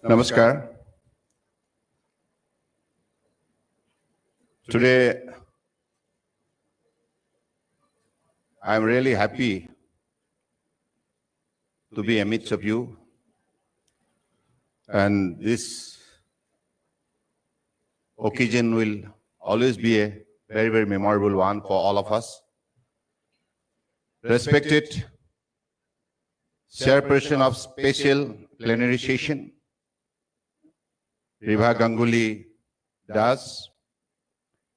Namaskar. Today, I am really happy to be amidst of you. And this occasion will always be a very, very memorable one for all of us. Respected Chairperson of Special Plenary Session, Ribha Ganguly Das,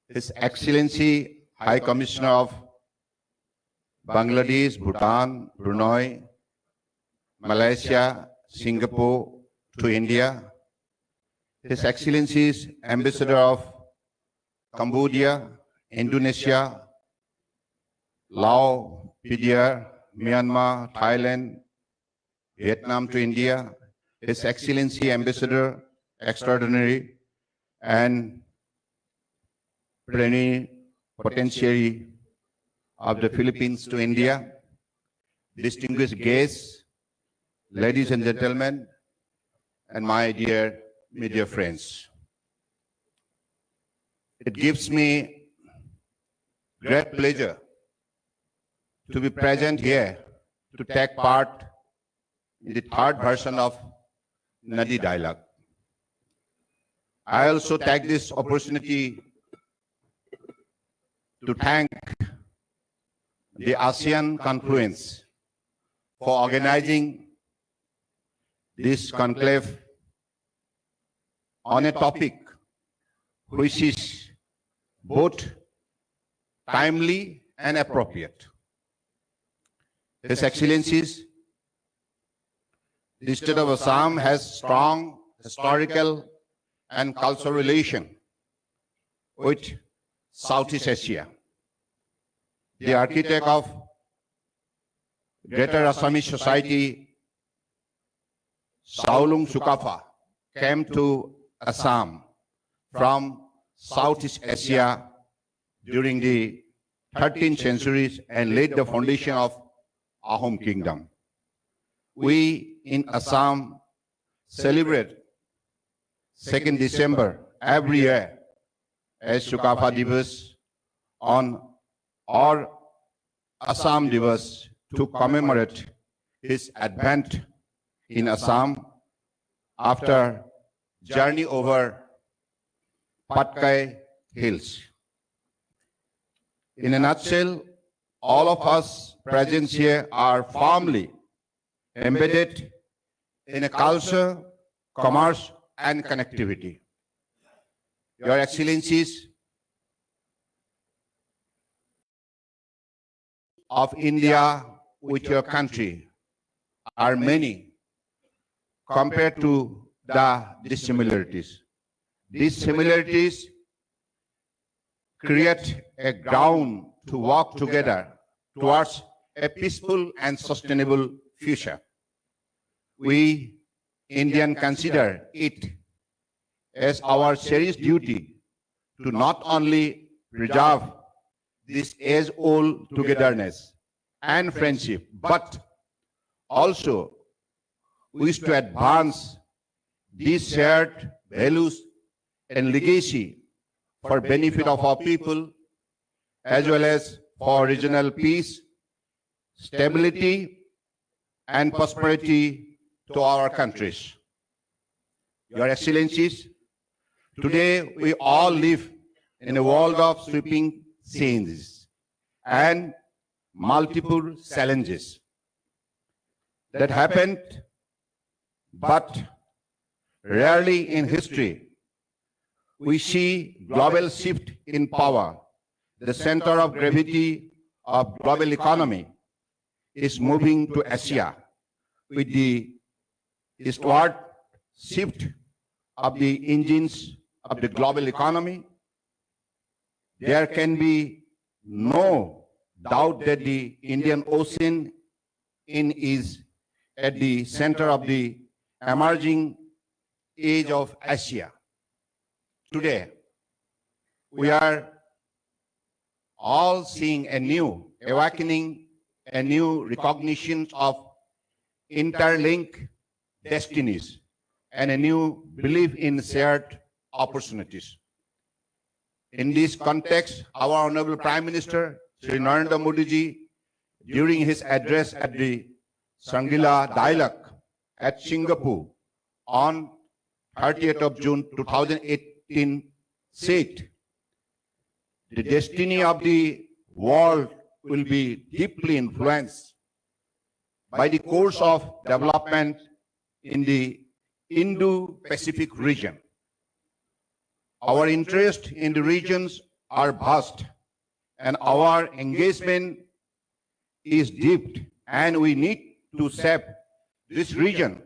His Excellency High Commissioner of Bangladesh, Bhutan, Brunei, Malaysia, Singapore to India, His Excellencies Ambassador of Cambodia, Indonesia, Laos, PDR, Myanmar, Thailand, Vietnam to India, His Excellency Ambassador Extraordinary and Plenipotentiary of the Philippines to India, distinguished guests, ladies and gentlemen, and my dear media friends. It gives me great pleasure to be present here to take part in the third version of NADI dialogue. I also take this opportunity to thank the ASEAN Confluence for organizing this conclave on a topic which is both timely and appropriate. His Excellencies, the state of Assam has strong historical and cultural relation with Southeast Asia. The architect of Greater Assamese Society, Saulung Sukapha, came to Assam from Southeast Asia during the 13th centuries and laid the foundation of Ahom Kingdom. We in Assam celebrate 2nd December every year as Sukapha Divas on our Assam Divas to commemorate his advent in Assam after journey over Patkai Hills. In a nutshell, all of us present here are firmly embedded in a culture, commerce, and connectivity. Your Excellencies of India with your country are many compared to the dissimilarities. These similarities create a ground to walk together towards a peaceful and sustainable future. We Indians consider it as our cherished duty to not only preserve this age-old togetherness and friendship, but also wish to advance these shared values and legacy for benefit of our people, as well as for regional peace, stability, and prosperity to our countries. Your Excellencies, today we all live in a world of sweeping changes and multiple challenges that happened, but rarely in history we see global shift in power. The center of gravity of global economy is moving to Asia with the eastward shift of the engines of the global economy. There can be no doubt that the Indian Ocean is at the center of the emerging age of Asia. Today, we are all seeing a new awakening, a new recognition of interlinked destinies and a new belief in shared opportunities. In this context, our Honorable Prime Minister, Sri Narendra Modi ji, during his address at the Shangri-La Dialogue at Singapore on 30th of June 2018 said, "The destiny of the world will be deeply influenced by the course of development in the Indo-Pacific region. Our interests in the regions are vast and our engagement is deep, and we need to shape this region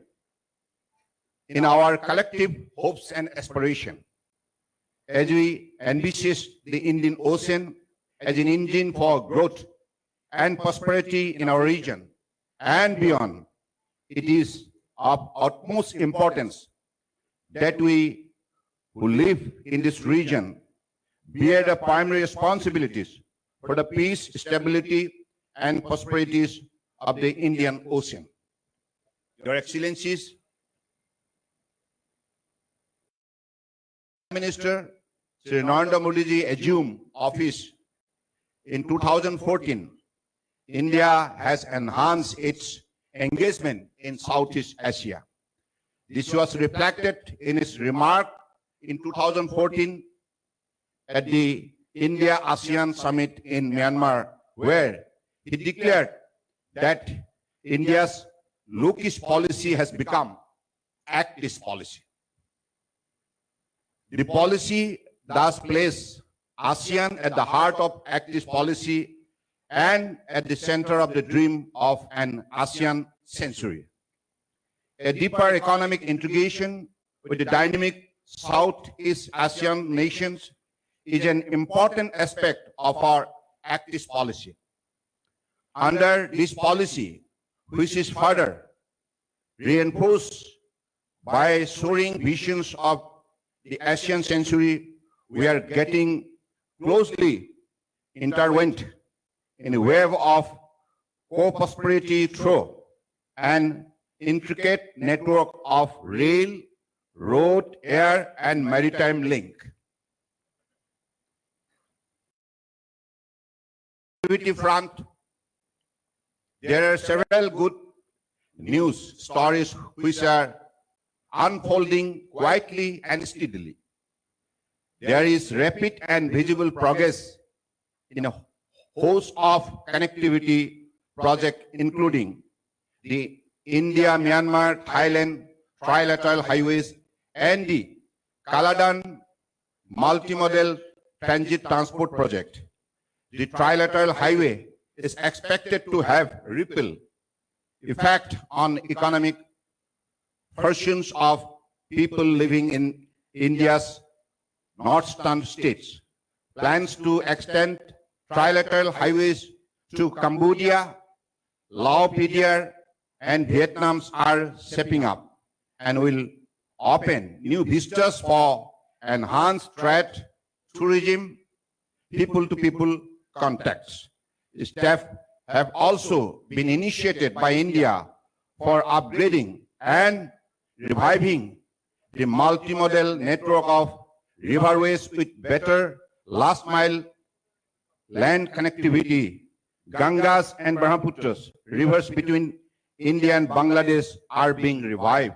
in our collective hopes and aspirations. As we envisage the Indian Ocean as an engine for growth and prosperity in our region and beyond, it is of utmost importance that we who live in this region bear the primary responsibilities for the peace, stability, and prosperities of the Indian Ocean." Your Excellencies, Prime Minister Sri Narendra Modi ji assumed office in 2014. India has enhanced its engagement in Southeast Asia. This was reflected in his remark in 2014 at the India-ASEAN Summit in Myanmar, where he declared that India's look-east policy has become act-east policy. The policy thus places ASEAN at the heart of act-east policy and at the center of the dream of an ASEAN century. A deeper economic integration with the dynamic Southeast Asian nations is an important aspect of our act-east policy. Under this policy, which is further reinforced by soaring visions of the ASEAN century, we are getting closely intertwined in a wave of co-prosperity through an intricate network of rail, road, air, and maritime link. Activity front, there are several good news stories which are unfolding quietly and steadily. There is rapid and visible progress in a host of connectivity projects, including the India-Myanmar-Thailand trilateral highways and the Kaladan multimodal transit transport project. The trilateral highway is expected to have ripple effect on economic fortunes of people living in India's northern states. Plans to extend trilateral highways to Cambodia, Laos, and Vietnam are shaping up and will open new vistas for enhanced trade, tourism, people-to-people contacts. Steps have also been initiated by India for upgrading and reviving the multimodal network of riverways with better last-mile land connectivity. Gangas and Brahmaputras, rivers between India and Bangladesh, are being revived.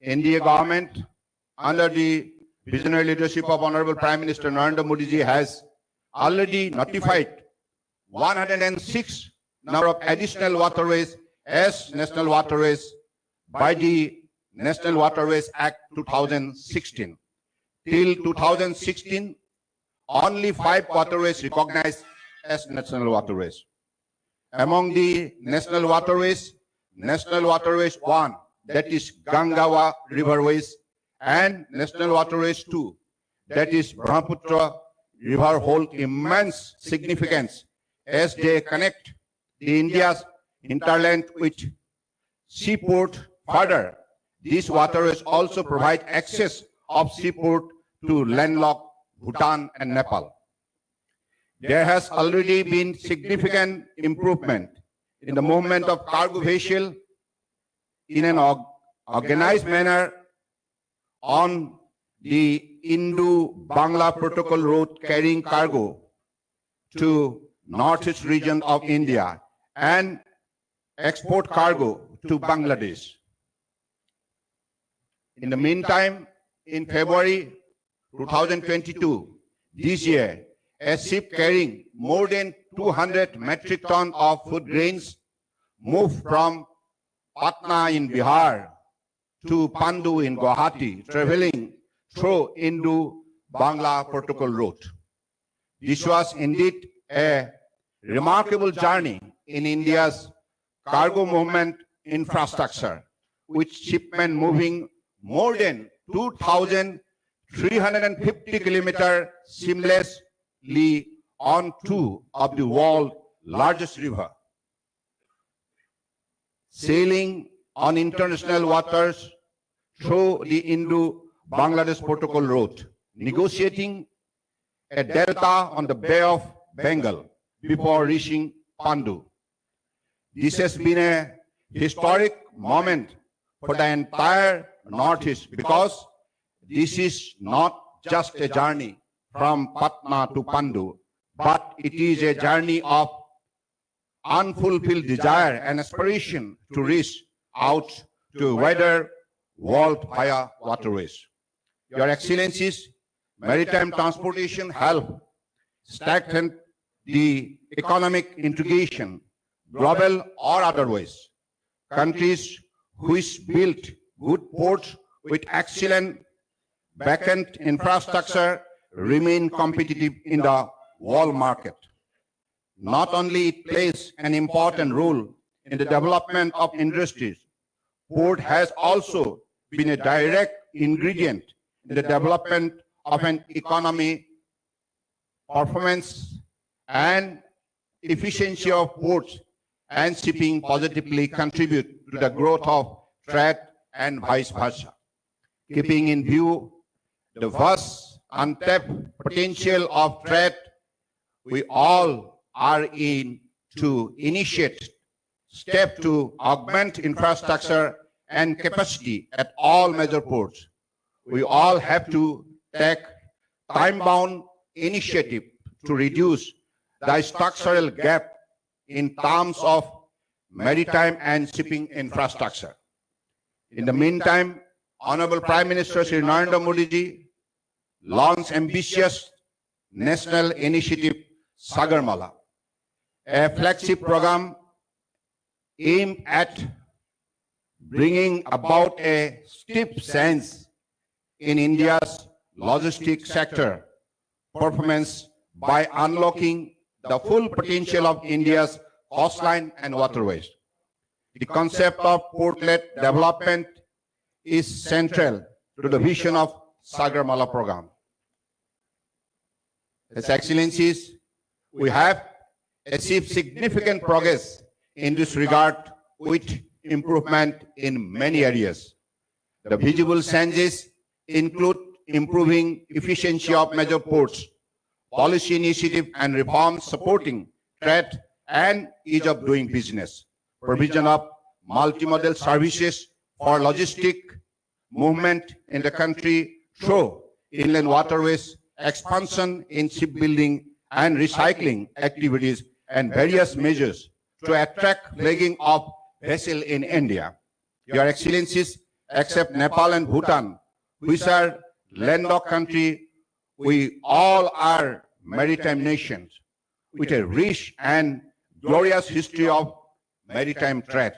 India government, under the visionary leadership of Honorable Prime Minister Narendra Modi ji, has already notified 106 number of additional waterways as national waterways by the National Waterways Act 2016. Till 2016, only 5 waterways recognized as national waterways. Among the national waterways 1, that is Gangawa Riverways, and national waterways 2, that is Brahmaputra River, hold immense significance as they connect the India's hinterland with seaport. Further, these waterways also provide access of seaport to landlocked Bhutan and Nepal. There has already been significant improvement in the movement of cargo vessels in and organized manner on the Indo-Bangla Protocol route carrying cargo to northeast region of India and export cargo to Bangladesh. In the meantime, in February 2022, this year, a ship carrying more than 200 metric tons of food grains moved from Patna in Bihar to Pandu in Guwahati, traveling through Indo-Bangla Protocol route. This was indeed a remarkable journey in India's cargo movement infrastructure, with shipment moving more than 2,350 kilometers seamlessly on two of the world's largest river, sailing on international waters through the Indo-Bangladesh Protocol route, negotiating a delta on the Bay of Bengal before reaching Pandu. This has been a historic moment for the entire Northeast, because this is not just a journey from Patna to Pandu, but it is a journey of unfulfilled desire and aspiration to reach out to a wider world via waterways. Your Excellencies, maritime transportation help strengthen the economic integration, global or otherwise. Countries which built good ports with excellent backend infrastructure remain competitive in the world market. Not only it plays an important role in the development of industries, port has also been a direct ingredient in the development of an economy. Performance and efficiency of ports and shipping positively contribute to the growth of trade and vice versa. Keeping in view the vast untapped potential of trade, we all are in to initiate steps to augment infrastructure and capacity at all major ports. We all have to take time-bound initiative to reduce the structural gap in terms of maritime and shipping infrastructure. In the meantime, Honorable Prime Minister Shri Narendra Modi ji launched ambitious national initiative Sagarmala, a flagship program aimed at bringing about a step change in India's logistics sector performance by unlocking the full potential of India's coastline and waterways. The concept of port-led development is central to the vision of Sagarmala program. His Excellencies, we have achieved significant progress in this regard with improvement in many areas. The visible changes include improving efficiency of major ports, policy initiative and reforms supporting trade and ease of doing business, provision of multimodal services for logistic movement in the country through inland waterways, expansion in shipbuilding and recycling activities, and various measures to attract flagging of vessels in India. Your Excellencies, except Nepal and Bhutan, which are landlocked countries, we all are maritime nations with a rich and glorious history of maritime trade.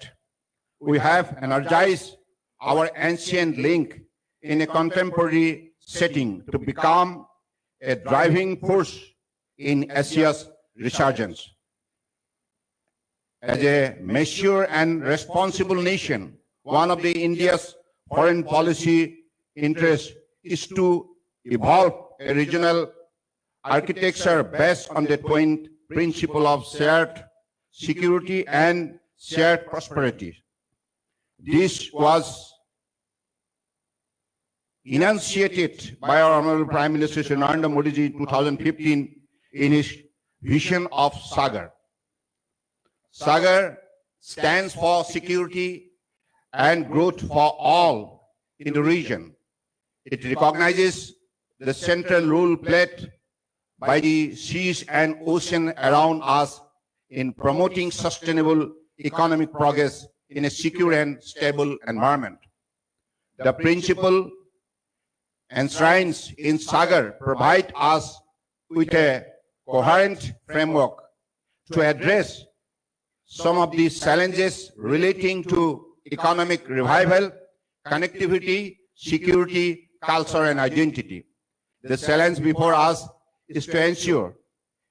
We have energized our ancient link in a contemporary setting to become a driving force in Asia's resurgence. As a mature and responsible nation, one of India's foreign policy interests is to evolve a regional architecture based on the twin principle of shared security and shared prosperity. This was enunciated by our Honorable Prime Minister Shri Narendra Modi ji in 2015 in his vision of Sagar. Sagar stands for security and growth for all in the region. It recognizes the central role played by the seas and ocean around us in promoting sustainable economic progress in a secure and stable environment. The principle enshrined in Sagar provide us with a coherent framework to address some of these challenges relating to economic revival, connectivity, security, culture, and identity. The challenge before us is to ensure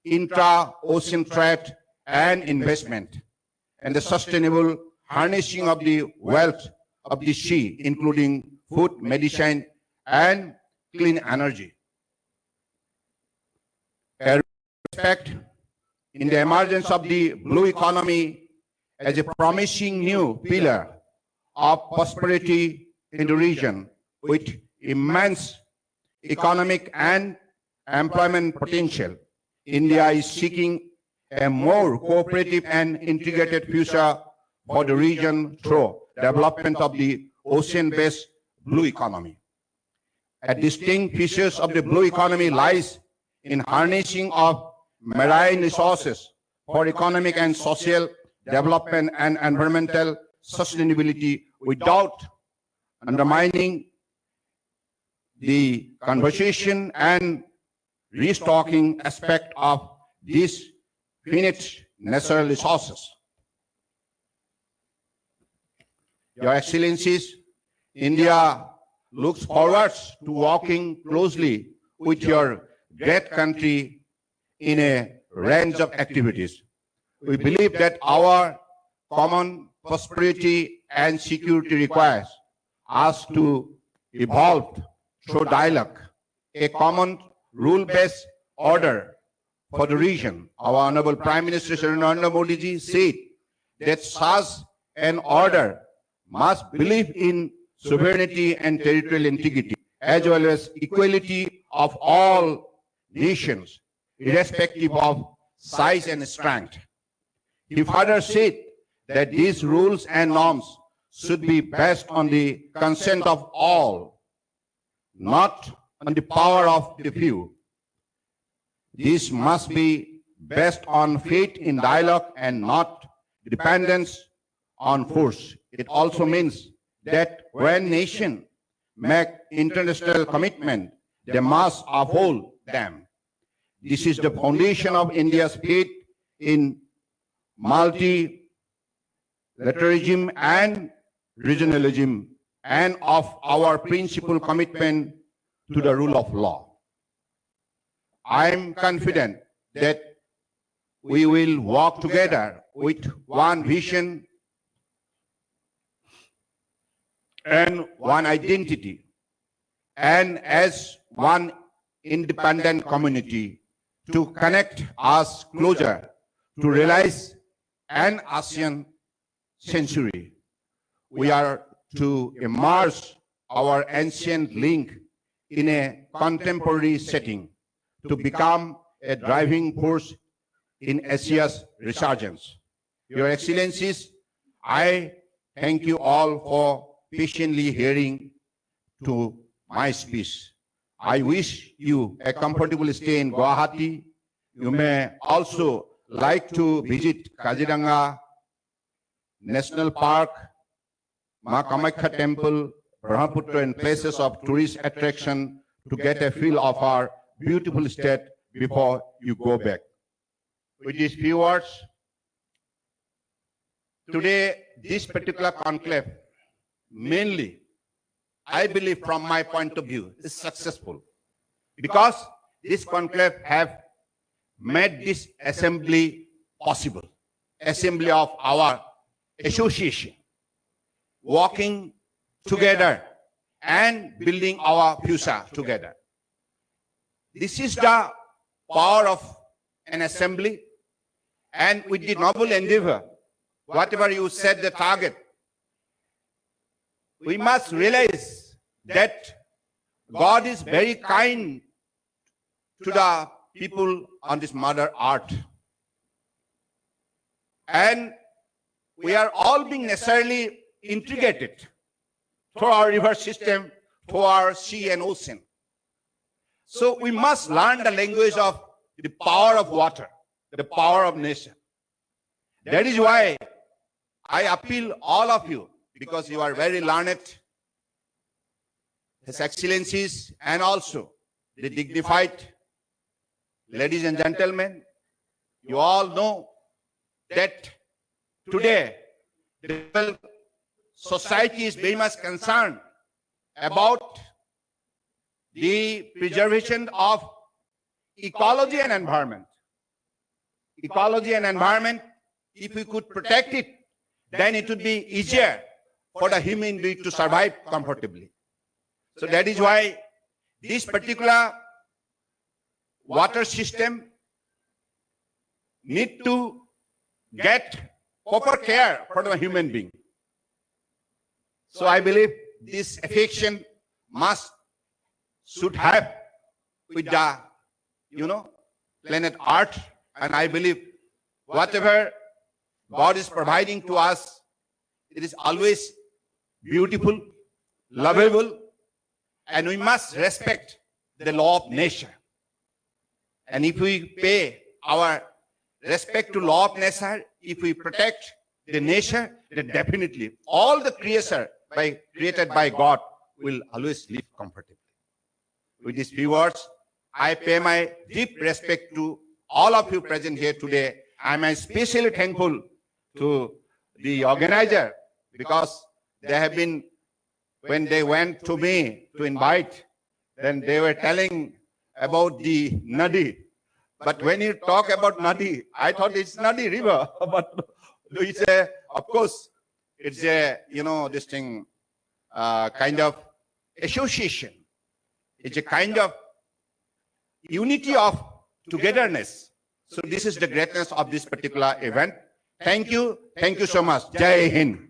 intra-ocean trade and investment, and the sustainable harnessing of the wealth of the sea, including food, medicine, and clean energy. A respect in the emergence of the blue economy as a promising new pillar of prosperity in the region with immense economic and employment potential. India is seeking a more cooperative and integrated future for the region through development of the ocean-based blue economy. A distinct feature of the blue economy lies in harnessing of marine resources for economic and social development and environmental sustainability without undermining the conservation and restocking aspect of these finite natural resources. Your Excellencies, India looks forward to working closely with your great country in a range of activities. We believe that our common prosperity and security requires us to evolve through dialogue, a common rule-based order for the region. Our Honorable Prime Minister Shri Narendra Modi ji said that such an order must believe in sovereignty and territorial integrity, as well as equality of all nations, irrespective of size and strength. He further said that these rules and norms should be based on the consent of all, not on the power of the few. This must be based on faith in dialogue and not dependence on force. It also means that when nations make international commitment, they must uphold them. This is the foundation of India's faith in multilateralism and regionalism, and of our principal commitment to the rule of law. I am confident that we will work together with one vision and one identity, and as one independent community, to connect us closer to realize an ASEAN century. We are to immerse our ancient link in a contemporary setting to become a driving force in Asia's resurgence. Your Excellencies, I thank you all for patiently hearing to my speech. I wish you a comfortable stay in Guwahati. You may also like to visit Kaziranga National Park, Ma Kamakhya Temple, Brahmaputra, and places of tourist attraction to get a feel of our beautiful state before you go back. With these few words, today this particular conclave, mainly, I believe from my point of view, is successful because this conclave have made this assembly possible, assembly of our association, working together and building our future together. This is the power of an assembly, and with the noble endeavor, whatever you set the target, we must realize that God is very kind to the people on this Mother Earth. And we are all being necessarily integrated through our river system, through our sea and ocean. So we must learn the language of the power of water, the power of nature. That is why I appeal all of you, because you are very learned, His Excellencies, and also the dignified ladies and gentlemen. You all know that today the society is very much concerned about the preservation of ecology and environment. Ecology and environment, if we could protect it, then it would be easier for the human being to survive comfortably. So that is why this particular water system need to get proper care for the human being. So I believe this affection should have with the, planet Earth, and I believe whatever God is providing to us, it is always beautiful, lovable, and we must respect the law of nature. And if we pay our respect to law of nature, if we protect the nature, then definitely all the creation created by God will always live comfortably. With these few words, I pay my deep respect to all of you present here today. I am especially thankful to the organizer, because they have been, when they went to me to invite, then they were telling about the Nadi. But when you talk about Nadi, I thought it's Nadi river. But it's of course, it's a, this thing, kind of association. It's a kind of unity of togetherness. So this is the greatness of this particular event. Thank you so much. Jai Hind.